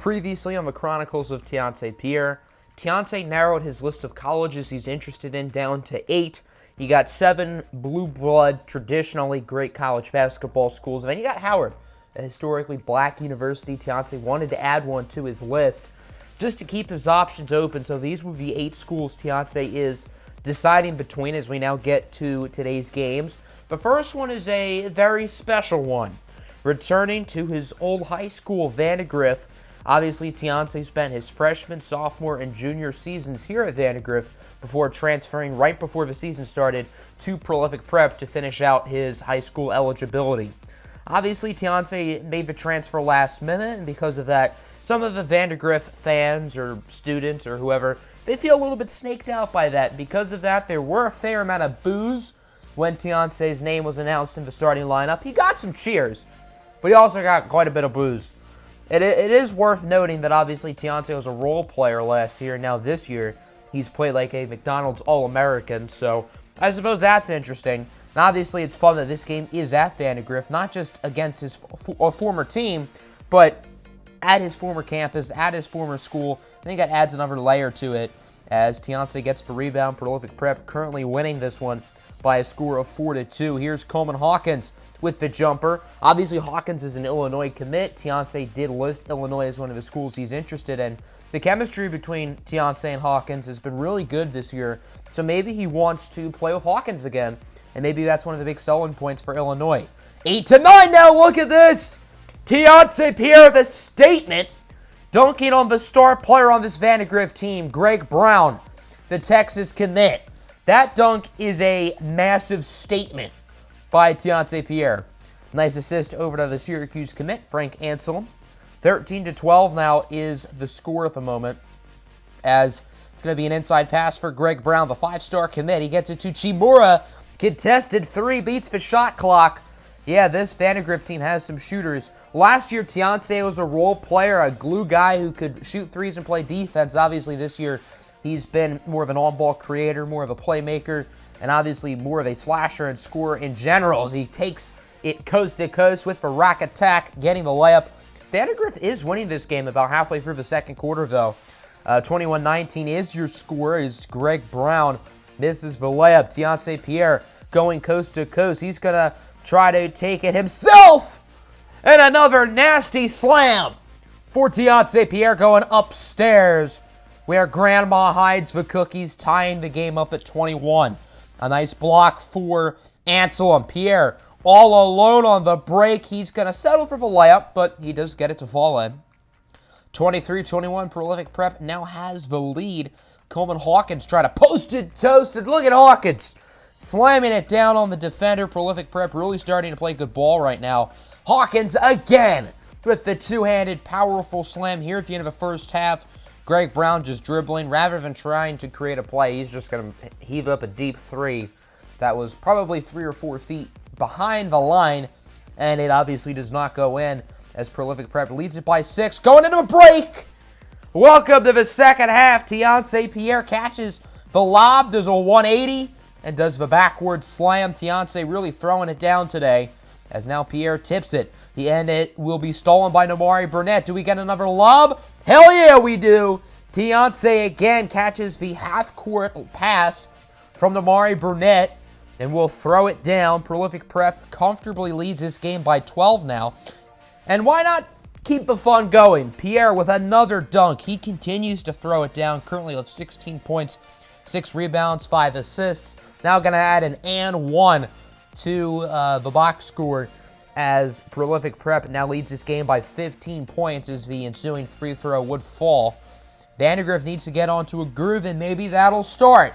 Previously on the Chronicles of Teonce Pierre, Teonce narrowed his list of colleges he's interested in down to 8. He got 7 blue blood, traditionally great college basketball schools. And then you got Howard, a historically black university. Teonce wanted to add one to his list just to keep his options open. So these would be 8 schools Teonce is deciding between as we now get to today's games. The first one is a very special one. Returning to his old high school, VANDERGRIFF. Obviously, Teonce spent his freshman, sophomore, and junior seasons here at VANDERGRIFF before transferring right before the season started to Prolific Prep to finish out his high school eligibility. Obviously, Teonce made the transfer last minute, and because of that, some of the VANDERGRIFF fans or students or whoever, they feel a little bit snaked out by that. Because of that, there were a fair amount of boos when Teonce's name was announced in the starting lineup. He got some cheers, but he also got quite a bit of boos. It is worth noting that obviously Teonce was a role player last year, and now this year he's played like a McDonald's All-American, so I suppose that's interesting. And obviously it's fun that this game is at VANDERGRIFF, not just against his former team, but at his former campus, at his former school. I think that adds another layer to it as Teonce gets the rebound. Prolific Prep currently winning this one by a score of 4-2. Here's Coleman Hawkins with the jumper. Obviously, Hawkins is an Illinois commit. Teonce did list Illinois as one of the schools he's interested in. The chemistry between Teonce and Hawkins has been really good this year, so maybe he wants to play with Hawkins again, and maybe that's one of the big selling points for Illinois. 8-9 now, look at this! Teonce Pierre, the statement, dunking on the star player on this VANDERGRIFF team, Greg Brown, the Texas commit. That dunk is a massive statement by Teonce Pierre. Nice assist over to the Syracuse commit, Frank Anselm. 13-12 now is the score at the moment, as it's going to be an inside pass for Greg Brown, the 5-star commit. He gets it to Chimura. Contested 3, beats the shot clock. Yeah, this VANDERGRIFF team has some shooters. Last year, Teonce was a role player, a glue guy who could shoot threes and play defense. Obviously, this year, he's been more of an on-ball creator, more of a playmaker, and obviously more of a slasher and scorer in general as he takes it coast to coast with the rack attack, getting the layup. VANDERGRIFF is winning this game about halfway through the second quarter, though. 21-19 is your score as Greg Brown misses the layup. Teonce Pierre going coast to coast. He's going to try to take it himself. And another nasty slam for Teonce Pierre going upstairs where Grandma hides the cookies, tying the game up at 21. A nice block for Anselm. Pierre all alone on the break. He's going to settle for the layup, but he does get it to fall in. 23-21, Prolific Prep now has the lead. Coleman Hawkins trying to post it, toasted. Look at Hawkins slamming it down on the defender. Prolific Prep really starting to play good ball right now. Hawkins again with the two-handed powerful slam here at the end of the first half. Greg Brown just dribbling. Rather than trying to create a play, he's just going to heave up a deep 3 that was probably 3 or 4 feet behind the line, and it obviously does not go in as Prolific Prep leads it by 6. Going into a break! Welcome to the second half. Teonce Pierre catches the lob, does a 180, and does the backward slam. Teonce really throwing it down today as now Pierre tips it. The end it will be stolen by Namari Burnett. Do we get another lob? Hell yeah, we do. Teonce again catches the half-court pass from Namari Burnett and will throw it down. Prolific Prep comfortably leads this game by 12 now. And why not keep the fun going? Pierre with another dunk. He continues to throw it down. Currently with 16 points, 6 rebounds, 5 assists. Now going to add an and 1 to the box score as Prolific Prep now leads this game by 15 points as the ensuing free throw would fall. VANDERGRIFF needs to get onto a groove, and maybe that'll start.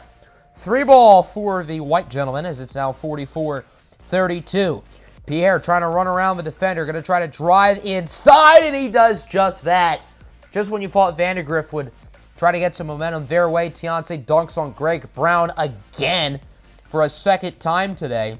3 ball for the white gentleman as it's now 44-32. Pierre trying to run around the defender, going to try to drive inside, and he does just that. Just when you thought VANDERGRIFF would try to get some momentum their way, Teonce dunks on Greg Brown again for a second time today.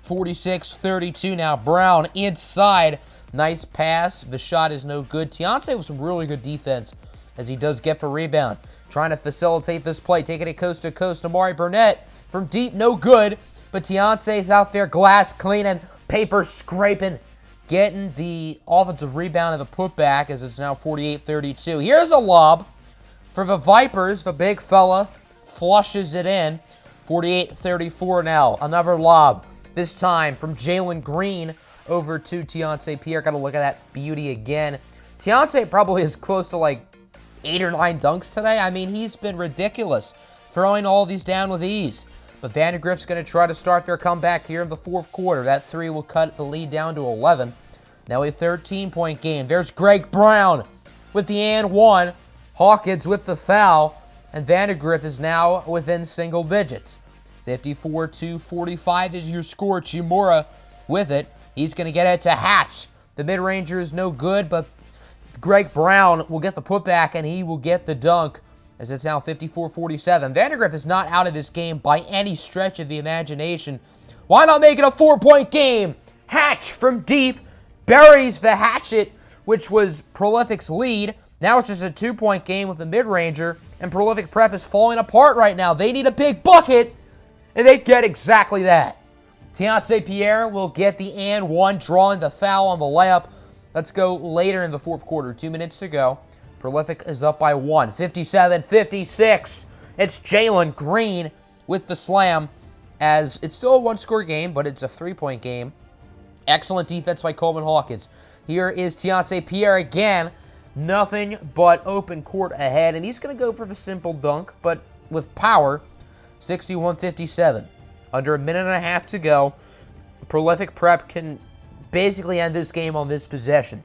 46-32 now. Brown inside. Nice pass. The shot is no good. Teonce with some really good defense as he does get the rebound. Trying to facilitate this play. Taking it coast to coast. Namari Burnett from deep. No good. But Teonce's out there glass cleaning, paper scraping, getting the offensive rebound of the putback as it's now 48-32. Here's a lob for the Vipers. The big fella flushes it in. 48-34 now. Another lob, this time from Jalen Green over to Teonce Pierre. Got to look at that beauty again. Teonce probably is close to like 8 or 9 dunks today. I mean, he's been ridiculous, throwing all these down with ease. But Vandergriff's going to try to start their comeback here in the fourth quarter. That three will cut the lead down to 11. Now a 13-point game. There's Greg Brown with the and one. Hawkins with the foul. And Vandergriff is now within single digits. 54-45 is your score. Chimura with it. He's going to get it to Hatch. The mid-ranger is no good, but Greg Brown will get the putback, and he will get the dunk, as it's now 54-47. Vandergriff is not out of this game by any stretch of the imagination. Why not make it a 4-point game? Hatch from deep buries the hatchet, which was Prolific's lead. Now it's just a 2-point game with the mid-ranger, and Prolific Prep is falling apart right now. They need a big bucket, and they get exactly that. Teonce Pierre will get the and one, drawing the foul on the layup. Let's go later in the fourth quarter. 2 minutes to go. Prolific is up by 1. 57-56. It's Jalen Green with the slam, as it's still a one-score game, but it's a 3-point game. Excellent defense by Coleman Hawkins. Here is Teonce Pierre again. Nothing but open court ahead, and he's going to go for the simple dunk, but with power. 61-57. Under a minute and a half to go. Prolific Prep can basically end this game on this possession.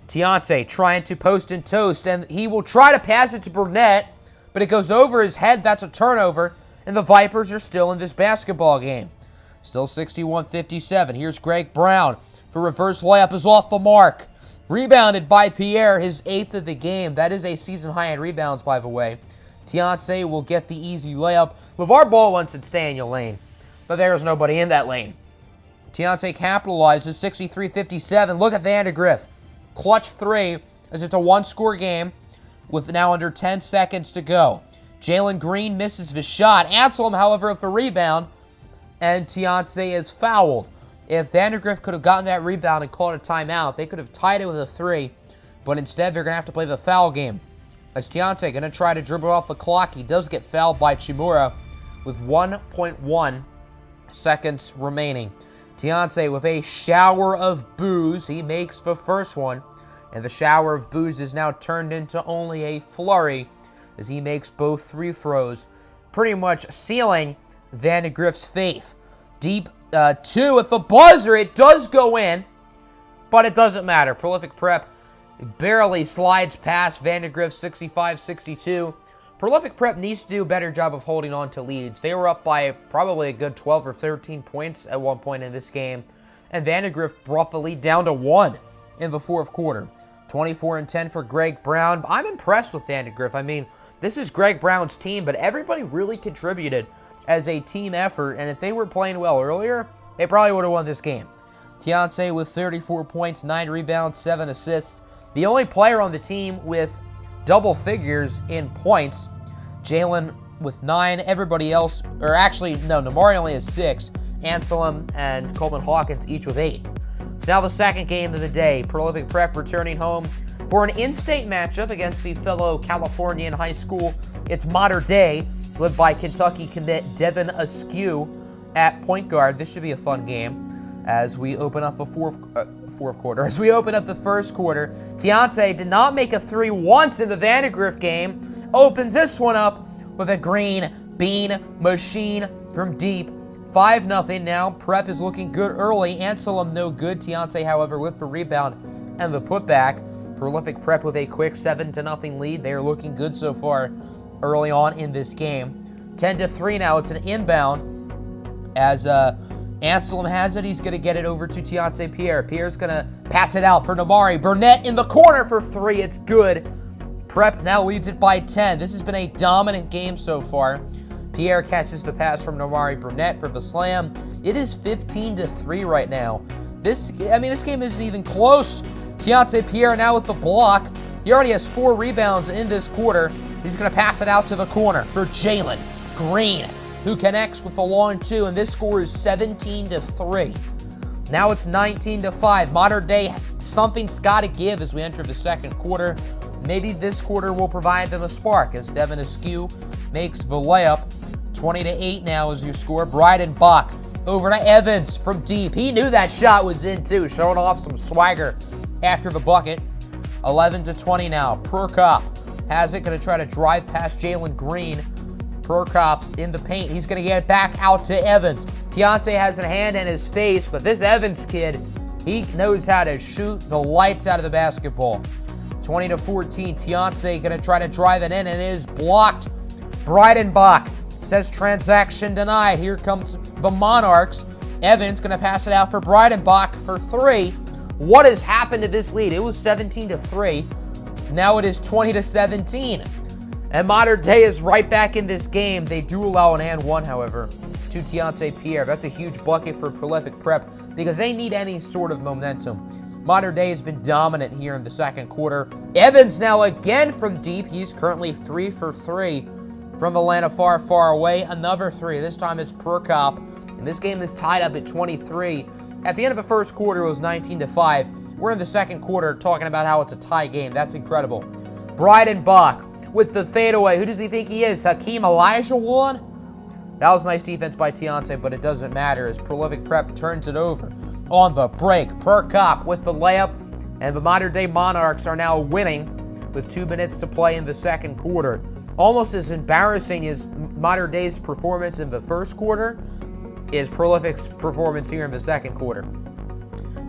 Teonce trying to post and toast, and he will try to pass it to Burnett, but it goes over his head. That's a turnover, and the Vipers are still in this basketball game. Still 61-57. Here's Greg Brown. The reverse layup is off the mark. Rebounded by Pierre, his 8th of the game. That is a season high in rebounds, by the way. Teonce will get the easy layup. LeVar Ball wants to stay in your lane, but there's nobody in that lane. Teonce capitalizes, 63-57. Look at Vandergriff. Clutch 3, as it's a one-score game with now under 10 seconds to go. Jalen Green misses the shot. Anselm, however, with the rebound, and Teonce is fouled. If Vandergriff could have gotten that rebound and called a timeout, they could have tied it with a 3, but instead they're going to have to play the foul game. As Teonce going to try to dribble off the clock, he does get fouled by Chimura with 1.1 seconds remaining. Teonce with a shower of boos. He makes the first one, and the shower of boos is now turned into only a flurry as he makes both free throws, pretty much sealing Vandegrift's faith. Deep 2 at the buzzer. It does go in, but it doesn't matter. Prolific Prep barely slides past Vandegrift 65-62. Prolific Prep needs to do a better job of holding on to leads. They were up by probably a good 12 or 13 points at one point in this game, and Vandegrift brought the lead down to 1 in the fourth quarter. 24-10 for Greg Brown. I'm impressed with Vandegrift. I mean, this is Greg Brown's team, but everybody really contributed as a team effort, and if they were playing well earlier, they probably would have won this game. Teonce with 34 points, 9 rebounds, 7 assists. The only player on the team with double figures in points. Jalen with 9. Everybody else, or actually, no, Namari only has 6. Anselm and Coleman Hawkins each with 8. It's now the second game of the day. Prolific Prep returning home for an in-state matchup against the fellow Californian high school. It's Mater Dei, led by Kentucky commit Devin Askew at point guard. This should be a fun game as we open up the fourth quarter. As we open up the first quarter, Teonce did not make a 3 once in the Vandegrift game. Opens this one up with a green bean machine from deep. 5-0 now. Prep is looking good early. Anselm no good. Teonce, however, with the rebound and the putback. Prolific Prep with a quick 7-0 lead. They are looking good so far early on in this game. 10-3 now. It's an inbound as Anselm has it. He's going to get it over to Teonce Pierre. Pierre's going to pass it out for Namari. Burnett in the corner for 3. It's good. Prep now leads it by 10. This has been a dominant game so far. Pierre catches the pass from Namari Burnett for the slam. It is 15-3 right now. This game isn't even close. Teonce Pierre now with the block. He already has 4 rebounds in this quarter. He's going to pass it out to the corner for Jalen Green, who connects with the long 2, and this score is 17-3. Now it's 19-5. Modern Day, something's got to give as we enter the second quarter. Maybe this quarter will provide them a spark as Devin Askew makes the layup. 20-8 now is your score. Bryden Bach over to Evans from deep. He knew that shot was in too, showing off some swagger after the bucket. 11-20 now. Prokop has it, going to try to drive past Jalen Green. Prokop's in the paint. He's going to get it back out to Evans. Teonce has a hand in his face, but this Evans kid, he knows how to shoot the lights out of the basketball. 20-14, Teonce going to try to drive it in, and it is blocked. Bryden Bach says transaction denied. Here comes the Monarchs. Evans going to pass it out for Bryden Bach for three. What has happened to this lead? It was 17-3. Now it is 20-17. And Modern Day is right back in this game. They do allow an and one, however, to Teonce Pierre. That's a huge bucket for Prolific Prep because they need any sort of momentum. Modern Day has been dominant here in the second quarter. Evans now again from deep. He's currently 3 for 3 from Atlanta far, far away. Another three. This time it's Prokop. And this game is tied up at 23. At the end of the first quarter, it was 19-5. We're in the second quarter talking about how it's a tie game. That's incredible. Bryden Bach with the fadeaway. Who does he think he is? Hakeem Olajuwon? That was nice defense by Teonce, but it doesn't matter as Prolific Prep turns it over. On the break, Prokop with the layup, and the Modern Day Monarchs are now winning with 2 minutes to play in the second quarter. Almost as embarrassing as Modern Day's performance in the first quarter is Prolific's performance here in the second quarter.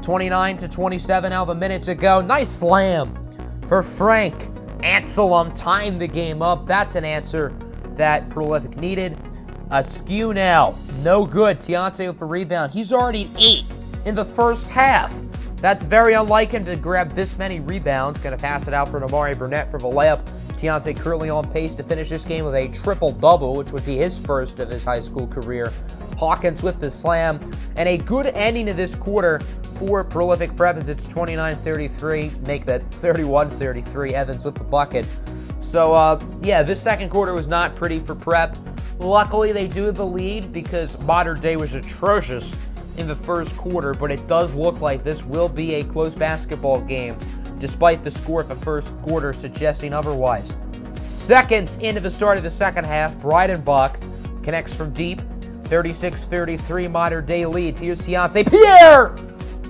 29-27 now, the minute to go. Nice slam for Frank Anselm. Timed the game up. That's an answer that Prolific needed. Askew now. No good. Teonce with the rebound. He's already 8 in the first half. That's very unlike him to grab this many rebounds. Going to pass it out for Amari Burnett for the layup. Teonce currently on pace to finish this game with a triple-double, which would be his first of his high school career. Hawkins with the slam. And a good ending to this quarter for Prolific Prep as it's 29-33. Make that 31-33. Evans with the bucket. So, yeah, this second quarter was not pretty for Prep. Luckily, they do have the lead because Modern Day was atrocious in the first quarter, but it does look like this will be a close basketball game, despite the score of the first quarter suggesting otherwise. Seconds into the start of the second half, Bryden Bach connects from deep. 36-33, Modern Day leads. Here's Teonce Pierre!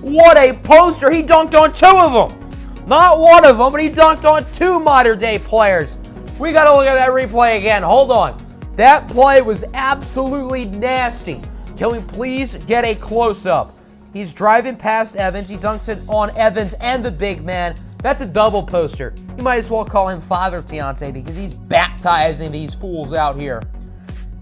What a poster! He dunked on 2 of them! Not one of them, but he dunked on 2 Modern Day players. We gotta look at that replay again. Hold on. That play was absolutely nasty. Can we please get a close-up? He's driving past Evans. He dunks it on Evans and the big man. That's a double poster. You might as well call him Father Teonce because he's baptizing these fools out here.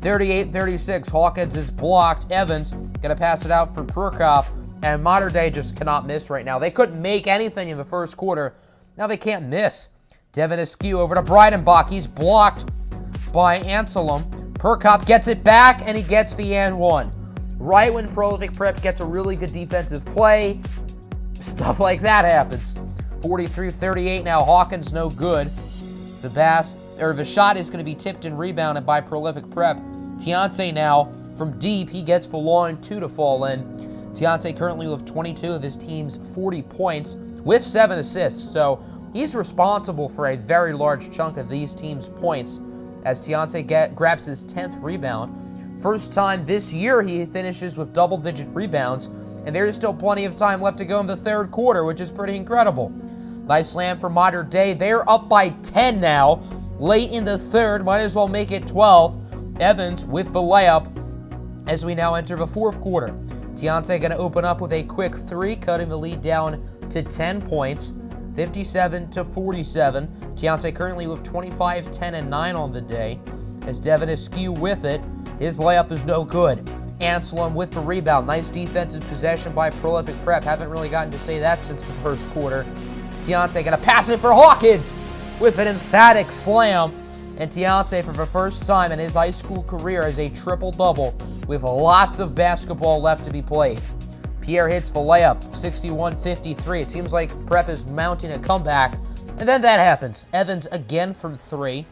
38-36. Hawkins is blocked. Evans going to pass it out for Prokop. And Modern Day just cannot miss right now. They couldn't make anything in the first quarter. Now they can't miss. Devin Askew over to Bryden Bach. He's blocked by Anselm. Prokop gets it back, and he gets the and one. Right when Prolific Prep gets a really good defensive play, stuff like that happens. 43-38 now. Hawkins no good. The shot is going to be tipped and rebounded by Prolific Prep. Teonce now from deep. He gets the long 2 to fall in. Teonce currently with 22 of his team's 40 points with 7 assists. So he's responsible for a very large chunk of these teams' points as Teonce grabs his 10th rebound. First time this year he finishes with double-digit rebounds, and there's still plenty of time left to go in the third quarter, which is pretty incredible. Nice slam for Modern Day. They're up by 10 now. Late in the third, might as well make it 12. Evans with the layup as we now enter the fourth quarter. Teonce going to open up with a quick 3, cutting the lead down to 10 points. 57-47. Teonce currently with 25, 10, and 9 on the day. As Devin Askew with it, his layup is no good. Anselm with the rebound. Nice defensive possession by Prolific Prep. Haven't really gotten to say that since the first quarter. Teonce going to pass it for Hawkins with an emphatic slam. And Teonce, for the first time in his high school career, has a triple-double with lots of basketball left to be played. Pierre hits the layup, 61-53. It seems like Prep is mounting a comeback. And then that happens. Evans again from 3,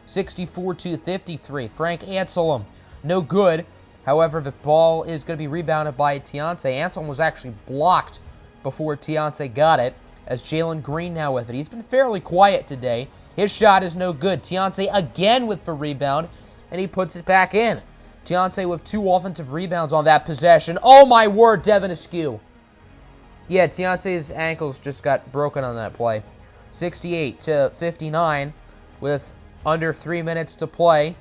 64-53. Frank Anselm, no good. However, the ball is going to be rebounded by Teonce. Anselm was actually blocked before Teonce got it, as Jalen Green now with it. He's been fairly quiet today. His shot is no good. Teonce again with the rebound, and he puts it back in. Teonce with 2 offensive rebounds on that possession. Oh my word, Devin Askew. Yeah, Teonce's ankles just got broken on that play. 68-59 with under 3 minutes to play.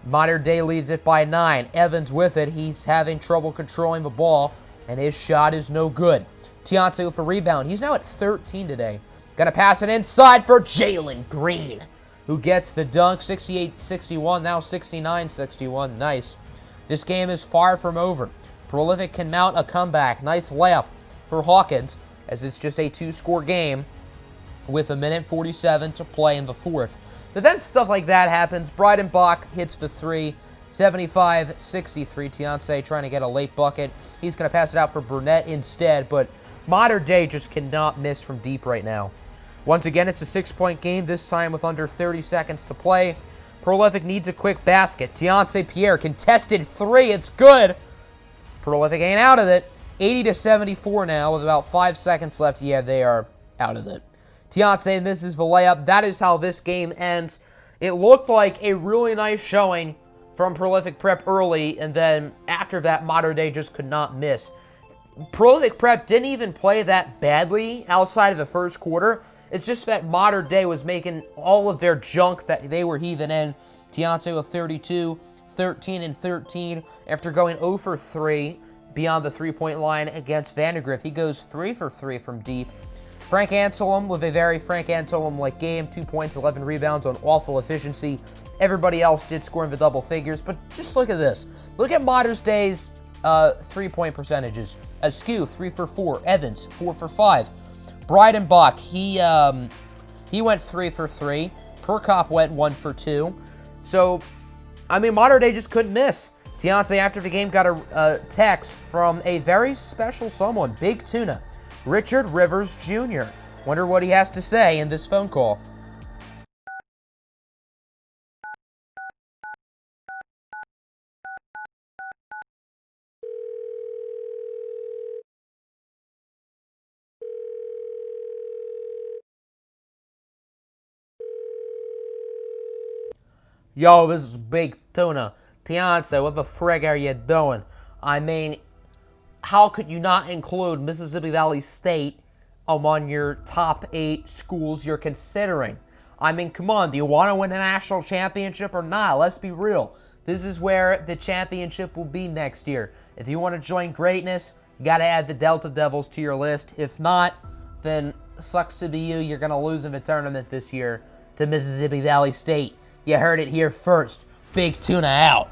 Modern Day leads it by 9. Evans with it. He's having trouble controlling the ball, and his shot is no good. Teonce with a rebound. He's now at 13 today. Got to pass it inside for Jalen Green, who gets the dunk. 68-61, now 69-61. Nice. This game is far from over. Prolific can mount a comeback. Nice layup for Hawkins, as it's just a 2-score game with 1:47 to play in the fourth. But then stuff like that happens. Breidenbach hits the 3. 75-63. Teonce trying to get a late bucket. He's going to pass it out for Burnett instead, but Modern Day just cannot miss from deep right now. Once again, it's a 6-point game, this time with under 30 seconds to play. Prolific needs a quick basket. Teonce Pierre, contested 3. It's good. Prolific ain't out of it. 80-74 now with about 5 seconds left. Yeah, they are out of it. Teonce misses the layup. That is how this game ends. It looked like a really nice showing from Prolific Prep early, and then after that, Modern Day just could not miss. Prolific Prep didn't even play that badly outside of the first quarter. It's just that Modern Day was making all of their junk that they were heaving in. Teonce with 32, 13-13 after going 0 for 3 beyond the 3-point line against VANDERGRIFF. He goes 3 for 3 from deep. Frank Anselm with a very Frank Anselm-like game. 2 points, 11 rebounds on awful efficiency. Everybody else did score in the double figures, but just look at this. Look at Modern Day's 3-point percentages. Askew, 3 for 4. Evans, 4 for 5. Breidenbach, he went 3 for 3. Perkop went 1 for 2. So, I mean, Modern Day just couldn't miss. Teonce, after the game, got a text from a very special someone, Big Tuna, Richard Rivers Jr. Wonder what he has to say in this phone call. Yo, this is Big Tuna. Teonce, what the frig are you doing? I mean, how could you not include Mississippi Valley State among your top 8 schools you're considering? I mean, come on, do you want to win a national championship or not? Let's be real. This is where the championship will be next year. If you want to join greatness, you got to add the Delta Devils to your list. If not, then sucks to be you. You're going to lose in the tournament this year to Mississippi Valley State. You heard it here first. Big Tuna out.